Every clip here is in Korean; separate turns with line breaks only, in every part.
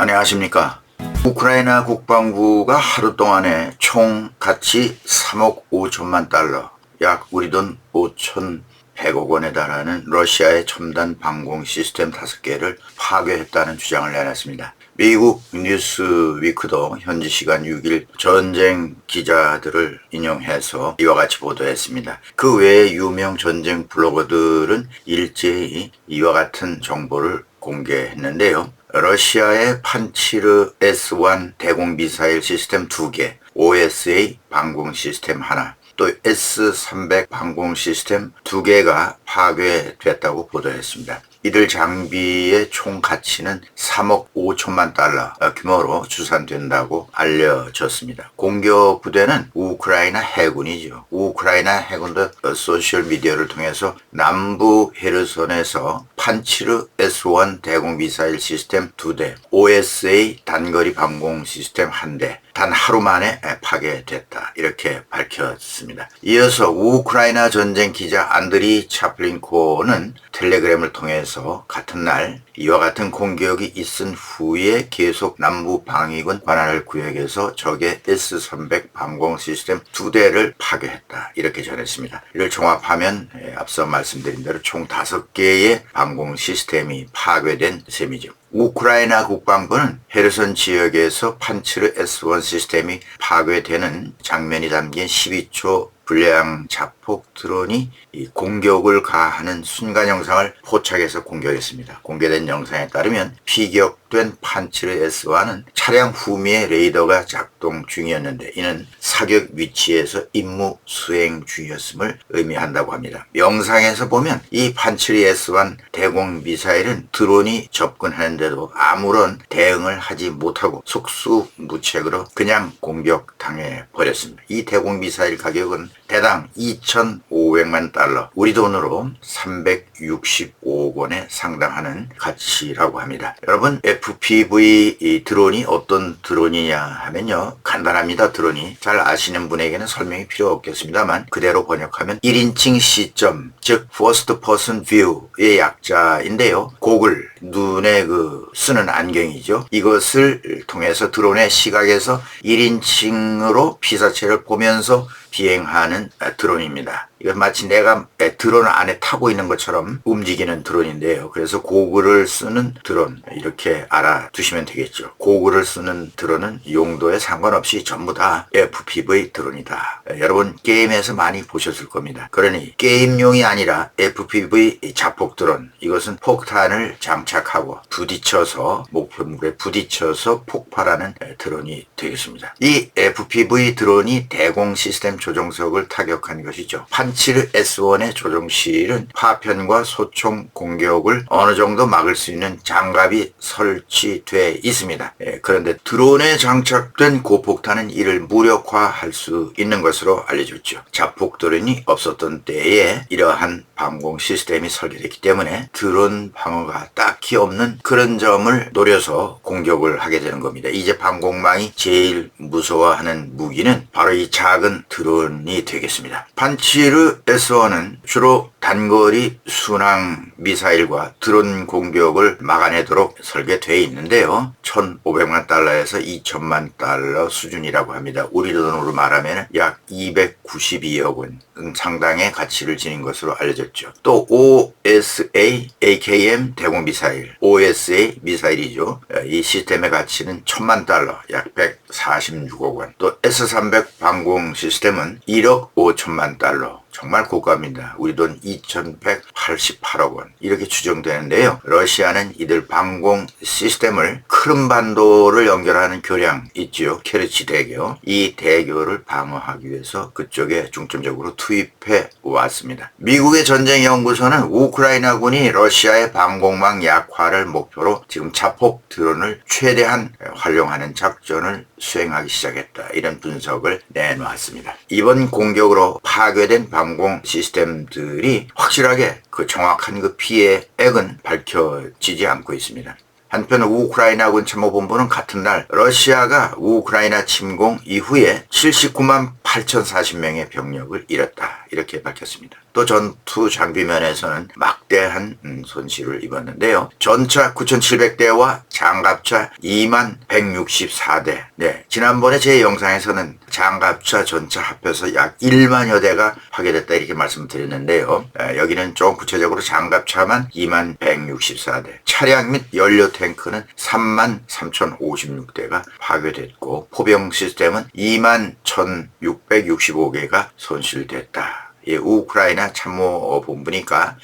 안녕하십니까. 우크라이나 국방부가 하루 동안에 총 가치 3억 5천만 달러, 약 우리 돈 5,100억 원에 달하는 러시아의 첨단 방공 시스템 5개를 파괴했다는 주장을 내놨습니다. 미국 뉴스위크도 현지 시간 6일 전쟁 기자들을 인용해서 이와 같이 보도했습니다. 그 외에 유명 전쟁 블로거들은 일제히 이와 같은 정보를 공개했는데요. 러시아의 판치르 S-1 대공 미사일 시스템 2개, OSA 방공 시스템 하나, 또 S-300 방공 시스템 2개가 파괴됐다고 보도했습니다. 이들 장비의 총 가치는 3억 5천만 달러 규모로 추산된다고 알려졌습니다. 공격 부대는 우크라이나 해군이죠. 우크라이나 해군도 소셜미디어를 통해서 남부 헤르손에서 판치르 S-1 대공 미사일 시스템 2대, OSA 단거리 방공 시스템 1대, 단 하루 만에 파괴됐다, 이렇게 밝혔습니다. 이어서 우크라이나 전쟁 기자 안드리 차플린코는 텔레그램을 통해서 같은 날 이와 같은 공격이 있은 후에 계속 남부 방위군 관할 구역에서 적의 S-300 방공 시스템 2대를 파괴했다, 이렇게 전했습니다. 이를 종합하면 앞서 말씀드린 대로 총 5개의 방공 시스템이 파괴된 셈이죠. 우크라이나 국방부는 헤르손 지역에서 판치르 S-1 시스템이 파괴되는 장면이 담긴 12초 불량 자폭 드론이 이 공격을 가하는 순간 영상을 포착해서 공개했습니다. 공개된 영상에 따르면 피격된 판치르 S-1은 차량 후미에 레이더가 작동 중이었는데 이는 사격 위치에서 임무 수행 중이었음을 의미한다고 합니다. 영상에서 보면 이 판치르 S-1 대공 미사일은 드론이 접근하는데도 아무런 대응을 하지 못하고 속수무책으로 그냥 공격당해 버렸습니다. 이 대공 미사일 가격은 대당 2,500만 달러, 우리 돈으로 365억 원에 상당하는 가치라고 합니다. 여러분, FPV 이 드론이 어떤 드론이냐 하면요, 간단합니다. 드론이 잘 아시는 분에게는 설명이 필요 없겠습니다만 그대로 번역하면 1인칭 시점, 즉 First Person View의 약자인데요. 고글, 눈에 쓰는 안경이죠. 이것을 통해서 드론의 시각에서 1인칭으로 피사체를 보면서 비행하는 드론입니다. 이건 마치 내가 드론 안에 타고 있는 것처럼 움직이는 드론인데요. 그래서 고글을 쓰는 드론, 이렇게 알아두시면 되겠죠. 고글을 쓰는 드론은 용도에 상관없이 전부 다 FPV 드론이다. 여러분 게임에서 많이 보셨을 겁니다. 그러니 게임용이 아니라 FPV 자폭 드론, 이것은 폭탄을 장착하고 부딪혀서 목표물에 부딪혀서 폭발하는 드론이 되겠습니다. 이 FPV 드론이 대공 시스템 조종석을 타격한 것이죠. 판치르 S-1의 조종실은 파편과 소총 공격을 어느 정도 막을 수 있는 장갑이 설치되어 있습니다. 그런데 드론에 장착된 고폭탄은 이를 무력화할 수 있는 것으로 알려졌죠. 자폭 드론이 없었던 때에 이러한 방공 시스템이 설계됐기 때문에 드론 방어가 딱히 없는 그런 점을 노려서 공격을 하게 되는 겁니다. 이제 방공망이 제일 무서워하는 무기는 바로 이 작은 드론이 되겠습니다. 판치르 S-1은 주로 단거리 순항 미사일과 드론 공격을 막아내도록 설계되어 있는데요. 1,500만 달러에서 2천만 달러 수준이라고 합니다. 우리 돈으로 말하면 약 292억 원 상당의 가치를 지닌 것으로 알려졌죠. 또 OSA AKM 대공 미사일, OSA 미사일이죠. 이 시스템의 가치는 1,000만 달러, 약 146억 원. 또 S-300 방공 시스템은 1억 5천만 달러. 정말 고가입니다. 우리 돈 2,188억 원, 이렇게 추정되는데요. 러시아는 이들 방공 시스템을 크림반도를 연결하는 교량 있지요. 케르치 대교. 이 대교를 방어하기 위해서 그쪽에 중점적으로 투입해 왔습니다. 미국의 전쟁연구소는 우크라이나군이 러시아의 방공망 약화를 목표로 지금 자폭 드론을 최대한 활용하는 작전을 수행하기 시작했다, 이런 분석을 내놓았습니다. 이번 공격으로 파괴된 방공 시스템들이 확실하게 그 정확한 그 피해액은 밝혀지지 않고 있습니다. 한편 우크라이나군 참모본부는 같은 날 러시아가 우크라이나 침공 이후에 79만 8,040명의 병력을 잃었다 이렇게 밝혔습니다. 또 전투 장비면에서는 막대한 손실을 입었는데요. 전차 9,700대와 장갑차 2만 164대. 네, 지난번에 제 영상에서는 장갑차 전차 합해서 약 1만여 대가 파괴됐다 이렇게 말씀드렸는데요. 여기는 좀 구체적으로 장갑차만 2만 164대, 차량 및 연료 탱크는 3만 3,056대가 파괴됐고 포병 시스템은 2만 1,665개가 손실됐다. 이 우크라이나 참모본부니까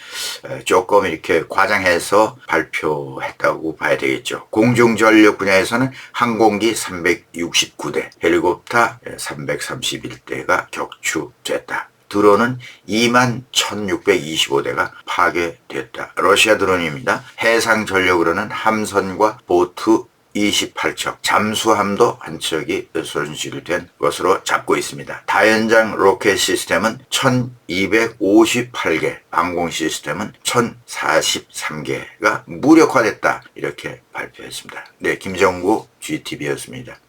조금 이렇게 과장해서 발표했다고 봐야 되겠죠. 공중전력 분야에서는 항공기 369대, 헬리콥터 331대가 격추됐다. 드론은 2만 1,625대가 파괴됐다. 러시아 드론입니다. 해상 전력으로는 함선과 보트 28척, 잠수함도 한 척이 손실된 것으로 잡고 있습니다. 다연장 로켓 시스템은 1,258개, 방공 시스템은 1,043개가 무력화됐다 이렇게 발표했습니다. 네, 김정구 GTV였습니다.